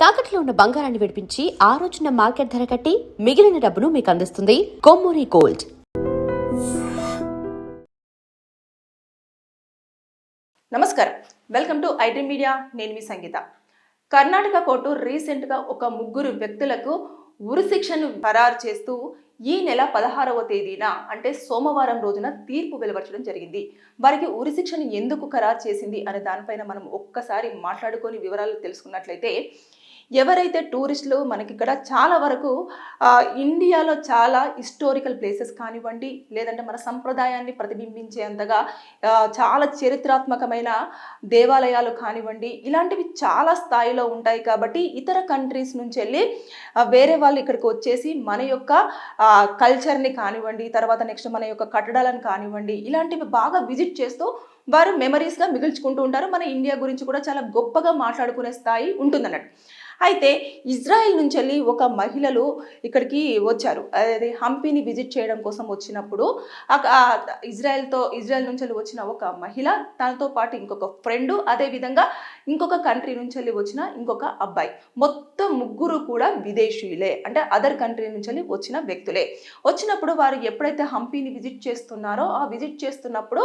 తాకట్లో ఉన్న బంగారాన్ని విడిపించి ఆ రోజున మార్కెట్ ధర కట్టి మిగిలిన డబ్బును మీకు అందిస్తుంది కొమ్మూరి గోల్డ్. నమస్కారం, వెల్కమ్ టు ఐడ్రీమ్ మీడియా. నేను మీ సంగీత. కర్ణాటక కోర్టు రీసెంట్గా ఒక ముగ్గురు వ్యక్తులకు ఉరిశిక్షను ఖరారు చేస్తూ ఈ నెల 16వ తేదీన అంటే సోమవారం రోజున తీర్పు వెలువరచడం జరిగింది. వారికి ఉరిశిక్షను ఎందుకు ఖరారు చేసింది అనే దానిపైన మనం ఒక్కసారి మాట్లాడుకొని వివరాలు తెలుసుకున్నట్లయితే, ఎవరైతే టూరిస్టులు మనకి ఇక్కడ చాలా వరకు ఇండియాలో చాలా హిస్టారికల్ ప్లేసెస్ కానివ్వండి, లేదంటే మన సంప్రదాయాన్ని ప్రతిబింబించేంతగా చాలా చరిత్రాత్మకమైన దేవాలయాలు కానివ్వండి, ఇలాంటివి చాలా స్థాయిలో ఉంటాయి. కాబట్టి ఇతర కంట్రీస్ నుంచి వెళ్ళి వేరే వాళ్ళు ఇక్కడికి వచ్చేసి మన యొక్క కల్చర్ని కానివ్వండి, తర్వాత నెక్స్ట్ మన యొక్క కట్టడాలను కానివ్వండి, ఇలాంటివి బాగా విజిట్ చేస్తూ వారు మెమరీస్గా మిగుల్చుకుంటూ ఉంటారు. మన ఇండియా గురించి కూడా చాలా గొప్పగా మాట్లాడుకునే స్థాయి ఉంటుందన్నట్టు. అయితే ఇజ్రాయెల్ నుంచి వెళ్ళి ఒక మహిళలు ఇక్కడికి వచ్చారు. అదే హంపీని విజిట్ చేయడం కోసం వచ్చినప్పుడు ఇజ్రాయెల్ నుంచి వెళ్ళి వచ్చిన ఒక మహిళ, తనతో పాటు ఇంకొక ఫ్రెండ్, అదేవిధంగా ఇంకొక కంట్రీ నుంచి వెళ్ళి వచ్చిన ఇంకొక అబ్బాయి, మొత్తం ముగ్గురు కూడా విదేశీయులే, అంటే అదర్ కంట్రీ నుంచి వెళ్ళి వచ్చిన వ్యక్తులే. వచ్చినప్పుడు వారు ఎప్పుడైతే హంపీని విజిట్ చేస్తున్నారో ఆ విజిట్ చేస్తున్నప్పుడు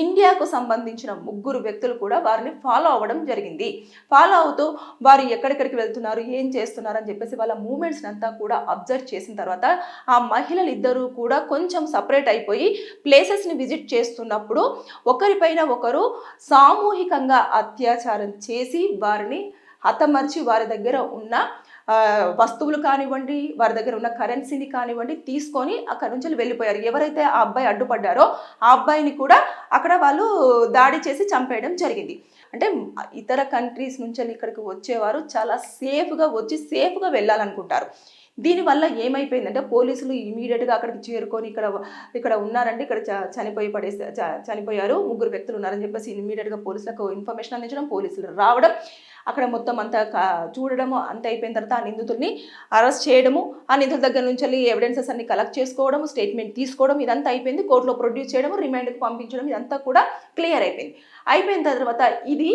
ఇండియాకు సంబంధించిన ముగ్గురు వ్యక్తులు కూడా వారిని ఫాలో అవ్వడం జరిగింది. ఫాలో అవుతూ వారు ఎక్కడెక్కడికి వెళ్తున్నారు, ఏం చేస్తున్నారు అని చెప్పేసి వాళ్ళ మూమెంట్స్ అంతా కూడా అబ్జర్వ్ చేసిన తర్వాత ఆ మహిళలు ఇద్దరు కూడా కొంచెం సపరేట్ అయిపోయి ప్లేసెస్ని విజిట్ చేస్తున్నప్పుడు ఒకరిపైన ఒకరు సామూహికంగా అత్యాచారం చేసి వారిని హతమర్చి వారి దగ్గర ఉన్న వస్తువులు కానివ్వండి, వారి దగ్గర ఉన్న కరెన్సీని కానివ్వండి తీసుకొని అక్కడ నుంచి వెళ్ళిపోయారు. ఎవరైతే ఆ అబ్బాయి అడ్డుపడ్డారో ఆ అబ్బాయిని కూడా అక్కడ వాళ్ళు దాడి చేసి చంపేయడం జరిగింది. అంటే ఇతర కంట్రీస్ నుంచి ఇక్కడికి వచ్చేవారు చాలా సేఫ్గా వచ్చి సేఫ్గా వెళ్ళాలనుకుంటారు. దీనివల్ల ఏమైపోయిందంటే పోలీసులు ఇమీడియట్గా అక్కడికి చేరుకొని ఇక్కడ ఉన్నారండి, ఇక్కడ చనిపోయారు, ముగ్గురు వ్యక్తులు ఉన్నారని చెప్పేసి ఇమీడియట్గా పోలీసులకు ఇన్ఫర్మేషన్ అందించడం, పోలీసులు రావడం, అక్కడ మొత్తం అంతా చూడడము, అంత అయిపోయిన తర్వాత ఆ నిందితుల్ని అరెస్ట్ చేయడము, ఆ నిందితుల దగ్గర నుంచి ఎవిడెన్సెస్ అన్ని కలెక్ట్ చేసుకోవడం, స్టేట్మెంట్ తీసుకోవడం, ఇదంతా అయిపోయింది. కోర్టులో ప్రొడ్యూస్ చేయడం, రిమాండ్కి పంపించడం, ఇదంతా కూడా క్లియర్ అయిపోయింది. అయిపోయిన తర్వాత ఇది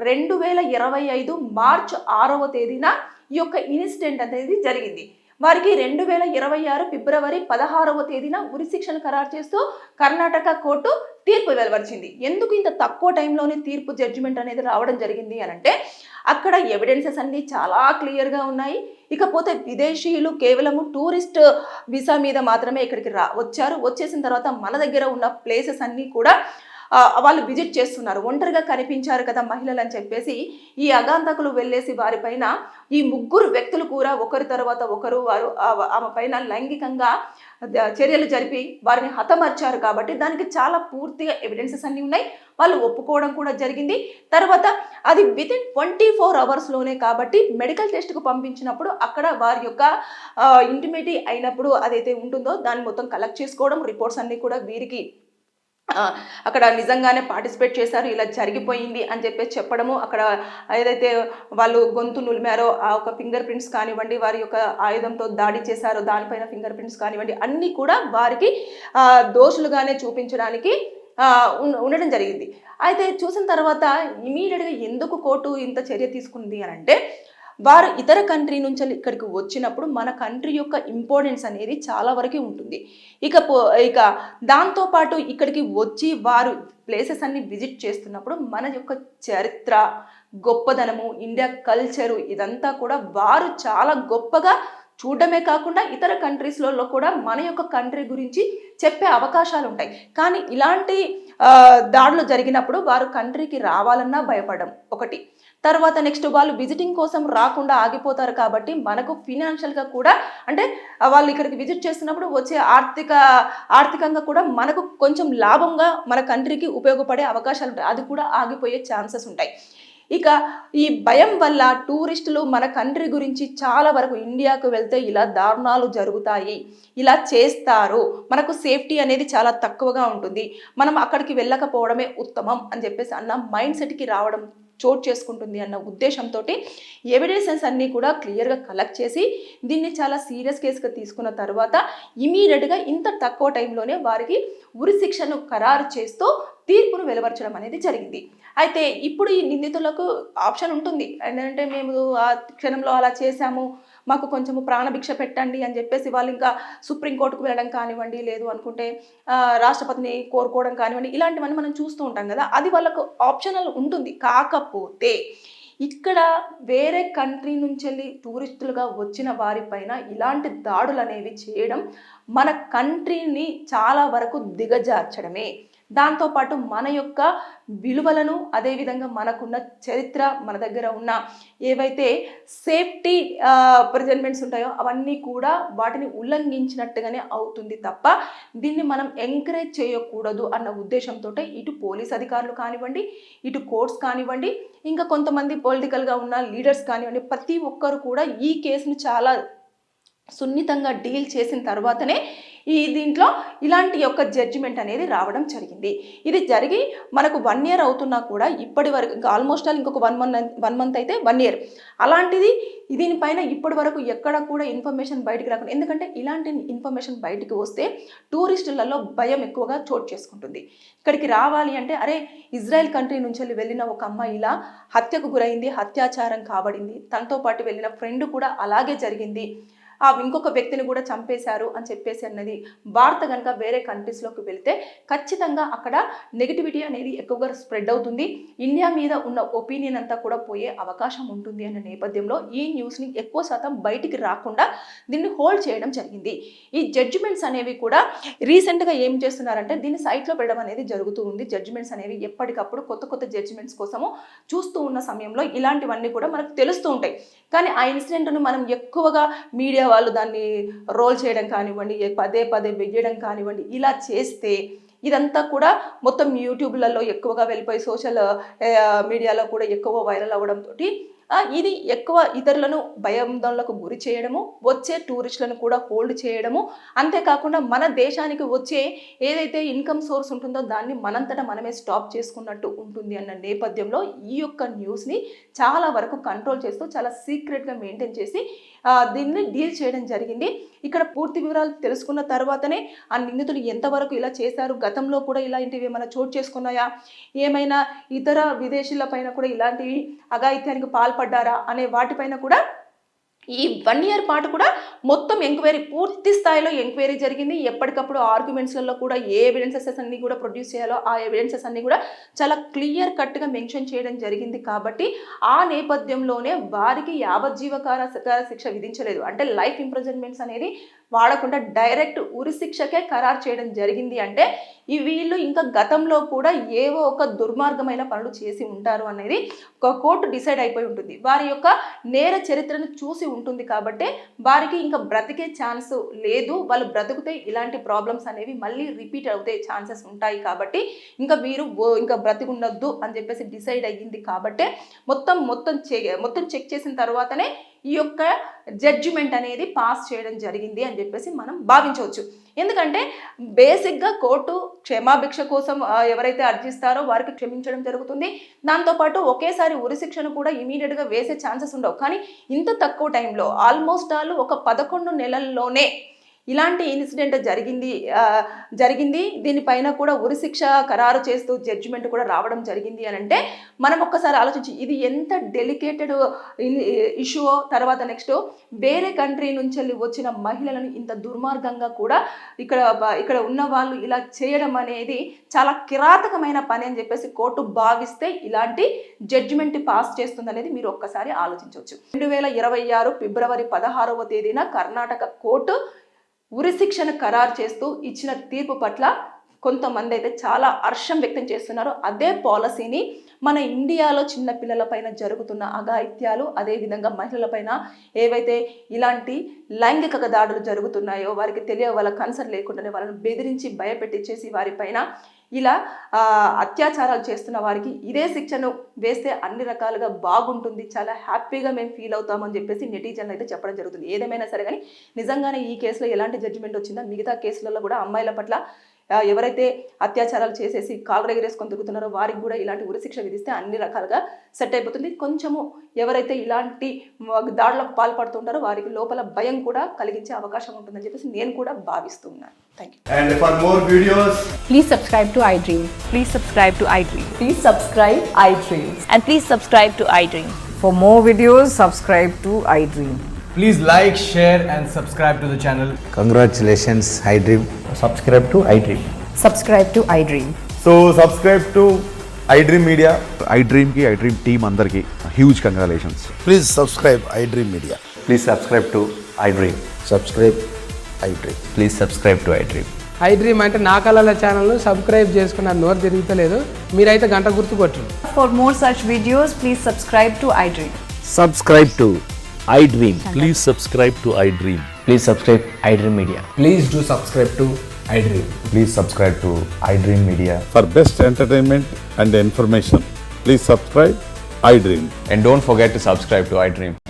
2025 మార్చి 6వ తేదీన ఈ యొక్క ఇన్సిడెంట్ అనేది జరిగింది. వారికి 2026 ఫిబ్రవరి 16వ తేదీన ఉరిశిక్షను ఖరారు చేస్తూ కర్ణాటక కోర్టు తీర్పు వెలువరిచింది. ఎందుకు ఇంత తక్కువ టైంలోనే తీర్పు జడ్జిమెంట్ అనేది రావడం జరిగింది అని అంటే, అక్కడ ఎవిడెన్సెస్ అన్నీ చాలా క్లియర్గా ఉన్నాయి. ఇకపోతే విదేశీయులు కేవలము టూరిస్ట్ వీసా మీద మాత్రమే ఇక్కడికి వచ్చారు. వచ్చేసిన తర్వాత మన దగ్గర ఉన్న ప్లేసెస్ అన్నీ కూడా వాళ్ళు విజిట్ చేస్తున్నారు. ఒంటరిగా కనిపించారు కదా మహిళలు అని చెప్పేసి ఈ అగాంతకులు వెళ్ళేసి వారిపైన ఈ ముగ్గురు వ్యక్తులు కూడా ఒకరి తర్వాత ఒకరు ఆమె పైన లైంగికంగా చర్యలు జరిపి వారిని హతమర్చారు. కాబట్టి దానికి చాలా పూర్తిగా ఎవిడెన్సెస్ అన్నీ ఉన్నాయి. వాళ్ళు ఒప్పుకోవడం కూడా జరిగింది. తర్వాత అది వితిన్ 24 అవర్స్లోనే కాబట్టి మెడికల్ టెస్ట్కు పంపించినప్పుడు అక్కడ వారి యొక్క ఇంటిమేటీ అయినప్పుడు అదైతే ఉంటుందో దాన్ని మొత్తం కలెక్ట్ చేసుకోవడం, రిపోర్ట్స్ అన్నీ కూడా వీరికి అక్కడ నిజంగానే పార్టిసిపేట్ చేశారు, ఇలా జరిగిపోయింది అని చెప్పేసి చెప్పడము, అక్కడ ఏదైతే వాళ్ళు గొంతు నులిమారో ఆ ఒక ఫింగర్ ప్రింట్స్ కానివ్వండి, వారి యొక్క ఆయుధంతో దాడి చేశారో దానిపైన ఫింగర్ ప్రింట్స్ కానివ్వండి, అన్నీ కూడా వారికి దోషులుగానే చూపించడానికి ఉండడం జరిగింది. అయితే చూసిన తర్వాత ఇమీడియట్గా ఎందుకు కోర్టు ఇంత చర్య తీసుకుంది అని అంటే, వారు ఇతర కంట్రీ నుంచి ఇక్కడికి వచ్చినప్పుడు మన కంట్రీ యొక్క ఇంపార్టెన్స్ అనేది చాలా వరకు ఉంటుంది. ఇక దాంతోపాటు ఇక్కడికి వచ్చి వారు ప్లేసెస్ అన్ని విజిట్ చేస్తున్నప్పుడు మన యొక్క చరిత్ర, గొప్పదనము, ఇండియా కల్చరు, ఇదంతా కూడా వారు చాలా గొప్పగా చూడడమే కాకుండా ఇతర కంట్రీస్లలో కూడా మన యొక్క కంట్రీ గురించి చెప్పే అవకాశాలు ఉంటాయి. కానీ ఇలాంటి దాడులు జరిగినప్పుడు వారు కంట్రీకి రావాలన్నా భయపడడం ఒకటి. తర్వాత నెక్స్ట్ వాళ్ళు విజిటింగ్ కోసం రాకుండా ఆగిపోతారు. కాబట్టి మనకు ఫినాన్షియల్గా కూడా, అంటే వాళ్ళు ఇక్కడికి విజిట్ చేస్తున్నప్పుడు వచ్చే ఆర్థికంగా కూడా మనకు కొంచెం లాభంగా మన కంట్రీకి ఉపయోగపడే అవకాశాలు ఉంటాయి. అది కూడా ఆగిపోయే ఛాన్సెస్ ఉంటాయి. ఇక ఈ భయం వల్ల టూరిస్టులు మన కంట్రీ గురించి చాలా వరకు ఇండియాకు వెళ్తే ఇలా దారుణాలు జరుగుతాయి, ఇలా చేస్తారు, మనకు సేఫ్టీ అనేది చాలా తక్కువగా ఉంటుంది, మనం అక్కడికి వెళ్ళకపోవడమే ఉత్తమం అని చెప్పేసి అన్న మైండ్ సెట్కి రావడం చోటు చేసుకుంటుంది అన్న ఉద్దేశంతో ఎవిడెన్సెస్ అన్నీ కూడా క్లియర్గా కలెక్ట్ చేసి దీన్ని చాలా సీరియస్ కేసుగా తీసుకున్న తర్వాత ఇమీడియట్గా ఇంత తక్కువ టైంలోనే వారికి ఉరిశిక్షను ఖరారు చేస్తూ తీర్పును వెలువరచడం అనేది జరిగింది. అయితే ఇప్పుడు ఈ నిందితులకు ఆప్షన్ ఉంటుంది. ఏంటంటే మేము ఆ క్షణంలో అలా చేశాము, మాకు కొంచెము ప్రాణభిక్ష పెట్టండి అని చెప్పేసి వాళ్ళు ఇంకా సుప్రీంకోర్టుకు వెళ్ళడం కానివ్వండి, లేదు అనుకుంటే రాష్ట్రపతిని కోరుకోవడం కానివ్వండి, ఇలాంటివన్నీ మనం చూస్తూ ఉంటాం కదా. అది వాళ్ళకు ఆప్షనల్ ఉంటుంది. కాకపోతే ఇక్కడ వేరే కంట్రీ నుంచి వెళ్ళి టూరిస్టులుగా వచ్చిన వారిపైన ఇలాంటి దాడులు అనేవి చేయడం మన కంట్రీని చాలా వరకు దిగజార్చడమే. దాంతోపాటు మన యొక్క విలువలను, అదేవిధంగా మనకున్న చరిత్ర, మన దగ్గర ఉన్న ఏవైతే సేఫ్టీ ప్రెజర్మెంట్స్ ఉంటాయో అవన్నీ కూడా వాటిని ఉల్లంఘించినట్టుగానే అవుతుంది తప్ప దీన్ని మనం ఎంకరేజ్ చేయకూడదు అన్న ఉద్దేశంతో ఇటు పోలీస్ అధికారులు కానివ్వండి, ఇటు కోర్ట్స్ కానివ్వండి, ఇంకా కొంతమంది పొలిటికల్గా ఉన్న లీడర్స్ కానివ్వండి, ప్రతి ఒక్కరు కూడా ఈ కేసును చాలా సున్నితంగా డీల్ చేసిన తర్వాతనే దీంట్లో ఇలాంటి యొక్క జడ్జిమెంట్ అనేది రావడం జరిగింది. ఇది జరిగి మనకు 1 year అవుతున్నా కూడా ఇప్పటి వరకు ఇంకా ఆల్మోస్ట్ ఇంకొక 1 month అయితే 1 year. అలాంటిది దీనిపైన ఇప్పటి వరకు ఎక్కడ కూడా ఇన్ఫర్మేషన్ బయటికి రాకుండా, ఎందుకంటే ఇలాంటి ఇన్ఫర్మేషన్ బయటికి వస్తే టూరిస్టులలో భయం ఎక్కువగా చోటు చేసుకుంటుంది. ఇక్కడికి రావాలి అంటే అరే ఇజ్రాయెల్ కంట్రీ నుంచి వెళ్ళిన ఒక అమ్మాయి ఇలా హత్యకు గురైంది, అత్యాచారం కాబడింది, తనతో పాటు వెళ్ళిన ఫ్రెండ్ కూడా అలాగే జరిగింది, ఇంకొక వ్యక్తిని కూడా చంపేశారు అని చెప్పేసి అన్నది వార్త కనుక వేరే కంట్రీస్లోకి వెళ్తే ఖచ్చితంగా అక్కడ నెగిటివిటీ అనేది ఎక్కువగా స్ప్రెడ్ అవుతుంది. ఇండియా మీద ఉన్న ఒపీనియన్ అంతా కూడా పోయే అవకాశం ఉంటుంది అన్న నేపథ్యంలో ఈ న్యూస్ని ఎక్కువ శాతం బయటికి రాకుండా దీన్ని హోల్డ్ చేయడం జరిగింది. ఈ జడ్జిమెంట్స్ అనేవి కూడా రీసెంట్గా ఏం చేస్తున్నారంటే దీన్ని సైట్లో పెట్టడం అనేది జరుగుతూ ఉంది. జడ్జిమెంట్స్ అనేవి ఎప్పటికప్పుడు కొత్త కొత్త జడ్జిమెంట్స్ కోసము చూస్తూ ఉన్న సమయంలో ఇలాంటివన్నీ కూడా మనకు తెలుస్తూ ఉంటాయి. కానీ ఆ ఇన్సిడెంట్ను మనం ఎక్కువగా మీడియా వాళ్ళు దాన్ని రోల్ చేయడం కానివ్వండి, పదే పదే వెయ్యడం కానివ్వండి, ఇలా చేస్తే ఇదంతా కూడా మొత్తం యూట్యూబ్లలో ఎక్కువగా వెళ్ళిపోయి సోషల్ మీడియాలో కూడా ఎక్కువ వైరల్ అవ్వడంతో ఇది ఎక్కువ ఇతరులను భయాందోళనకు గురి చేయడము, వచ్చే టూరిస్టులను కూడా హోల్డ్ చేయడము, అంతేకాకుండా మన దేశానికి వచ్చే ఏదైతే ఇన్కమ్ సోర్స్ ఉంటుందో దాన్ని మనంతటా మనమే స్టాప్ చేసుకున్నట్టు ఉంటుంది అన్న నేపథ్యంలో ఈ యొక్క న్యూస్ని చాలా వరకు కంట్రోల్ చేస్తూ చాలా సీక్రెట్గా మెయింటైన్ చేసి దీన్ని డీల్ చేయడం జరిగింది. ఇక్కడ పూర్తి వివరాలు తెలుసుకున్న తర్వాతనే ఆ నిందితులు ఎంతవరకు ఇలా చేశారు, గతంలో కూడా ఇలాంటివి ఏమైనా చోటు చేసుకున్నాయా, ఏమైనా ఇతర విదేశీల పైన కూడా ఇలాంటివి అఘాయిత్యానికి పాల్పడ్డారా అనే వాటిపైన కూడా ఈ 1 year పాటు కూడా మొత్తం ఎంక్వైరీ, పూర్తి స్థాయిలో ఎంక్వైరీ జరిగింది. ఎప్పటికప్పుడు ఆర్గ్యుమెంట్స్లలో కూడా ఏ ఎవిడెన్సెస్ అన్ని కూడా ప్రొడ్యూస్ చేయాలో ఆ ఎవిడెన్సెస్ అన్ని కూడా చాలా క్లియర్ కట్గా మెన్షన్ చేయడం జరిగింది. కాబట్టి ఆ నేపథ్యంలోనే వారికి యావజ్జీవ కారాగార శిక్ష విధించలేదు, అంటే లైఫ్ ఇంప్రిజన్మెంట్స్ అనేది వాడకుండా డైరెక్ట్ ఉరి శిక్షకే ఖరారు చేయడం జరిగింది. అంటే వీళ్ళు ఇంకా గతంలో కూడా ఏవో ఒక దుర్మార్గమైన పనులు చేసి ఉంటారు అనేది ఒక కోర్టు డిసైడ్ అయిపోయి ఉంటుంది. వారి యొక్క నేర చరిత్రను చూసి ఉంటుంది కాబట్టి వారికి ఇంకా బ్రతికే ఛాన్స్ లేదు. వాళ్ళు బ్రతికితే ఇలాంటి ప్రాబ్లమ్స్ అనేవి మళ్ళీ రిపీట్ అవుతే ఛాన్సెస్ ఉంటాయి. కాబట్టి ఇంకా వీరు ఇంకా బ్రతికుండొద్దు అని చెప్పేసి డిసైడ్ అయ్యింది. కాబట్టి మొత్తం చెక్ చేసిన తర్వాతనే ఈ యొక్క జడ్జిమెంట్ అనేది పాస్ చేయడం జరిగింది అని చెప్పేసి మనం భావించవచ్చు. ఎందుకంటే బేసిక్గా కోర్టు క్షమాభిక్ష కోసం ఎవరైతే అర్జిస్తారో వారికి క్షమించడం జరుగుతుంది. దాంతోపాటు ఒకేసారి ఉరిశిక్షను కూడా ఇమీడియట్గా వేసే ఛాన్సెస్ ఉండవు. కానీ ఇంత తక్కువ టైంలో ఆల్మోస్ట్ ఒక 11 నెలల్లోనే ఇలాంటి ఇన్సిడెంట్ జరిగింది. దీనిపైన కూడా ఉరిశిక్ష ఖరారు చేస్తూ జడ్జిమెంట్ కూడా రావడం జరిగింది అని అంటే మనం ఒక్కసారి ఆలోచించి ఇది ఎంత డెలికేటెడ్ ఇష్యూ. తర్వాత నెక్స్ట్ వేరే కంట్రీ నుంచి వచ్చిన మహిళలను ఇంత దుర్మార్గంగా కూడా ఇక్కడ ఉన్న వాళ్ళు ఇలా చేయడం అనేది చాలా కిరాతకమైన పని అని చెప్పేసి కోర్టు భావిస్తే ఇలాంటి జడ్జిమెంట్ పాస్ చేస్తుంది అనేది మీరు ఒక్కసారి ఆలోచించవచ్చు. 2026 ఫిబ్రవరి 16వ తేదీన కర్ణాటక కోర్టు ఉరిశిక్షను ఖరారు చేస్తూ ఇచ్చిన తీర్పు పట్ల కొంతమంది అయితే చాలా హర్షం వ్యక్తం చేస్తున్నారు. అదే పాలసీని మన ఇండియాలో చిన్న పిల్లలపైన జరుగుతున్న అఘాయిత్యాలు, అదేవిధంగా మహిళలపైన ఏవైతే ఇలాంటి లైంగిక దాడులు జరుగుతున్నాయో వారికి వాళ్ళ కన్సర్న్ లేకుండానే వాళ్ళని బెదిరించి భయపెట్టించేసి వారిపైన ఇలా అత్యాచారాలు చేస్తున్న వారికి ఇదే శిక్షను వేస్తే అన్ని రకాలుగా బాగుంటుంది, చాలా హ్యాపీగా మేము ఫీల్ అవుతామని చెప్పేసి నెటిజన్లు అయితే చెప్పడం జరుగుతుంది. ఏదేమైనా సరే కానీ నిజంగానే ఈ కేసులో ఎలాంటి జడ్జిమెంట్ వచ్చిందో మిగతా కేసులలో కూడా అమ్మాయిల పట్ల ఎవరైతే అత్యాచారాలు చేసేసి కాళ్ళు ఎగరేసుకొని తిరుగుతున్నారో వారికి కూడా ఇలాంటి ఉరిశిక్ష విధిస్తే అన్ని రకాలుగా సెట్ అయిపోతుంది. కొంచెము ఎవరైతే ఇలాంటి దాడులకు పాల్పడుతుంటారో వారికి లోపల భయం కూడా కలిగించే అవకాశం ఉంటుందని చెప్పేసి నేను కూడా భావిస్తున్నాను. Thank you. And for more videos, Please subscribe to iDream. Please subscribe to iDream. Please subscribe iDream. And please subscribe to iDream. For more videos, subscribe to iDream. please like, share and subscribe to the channel. Congratulations, iDream. subscribe to iDream. Subscribe to iDream. So subscribe to iDream Media. iDream team andarki huge congratulations. Please subscribe iDream Media. Please subscribe to iDream. Subscribe iDream. Please subscribe to iDream. iDream అంటే నా కళల ఛానల్ను subscribe చేసుకున్న నోరు తిరుగుతలేదు, మీరైతే గంట గుర్తు కొట్టండి. For more such videos, please subscribe to iDream. Subscribe to iDream. Please subscribe to iDream. Please subscribe iDream Media. Please do subscribe to iDream. Please subscribe to iDream Media. For best entertainment and information, please subscribe iDream. And don't forget to subscribe to iDream.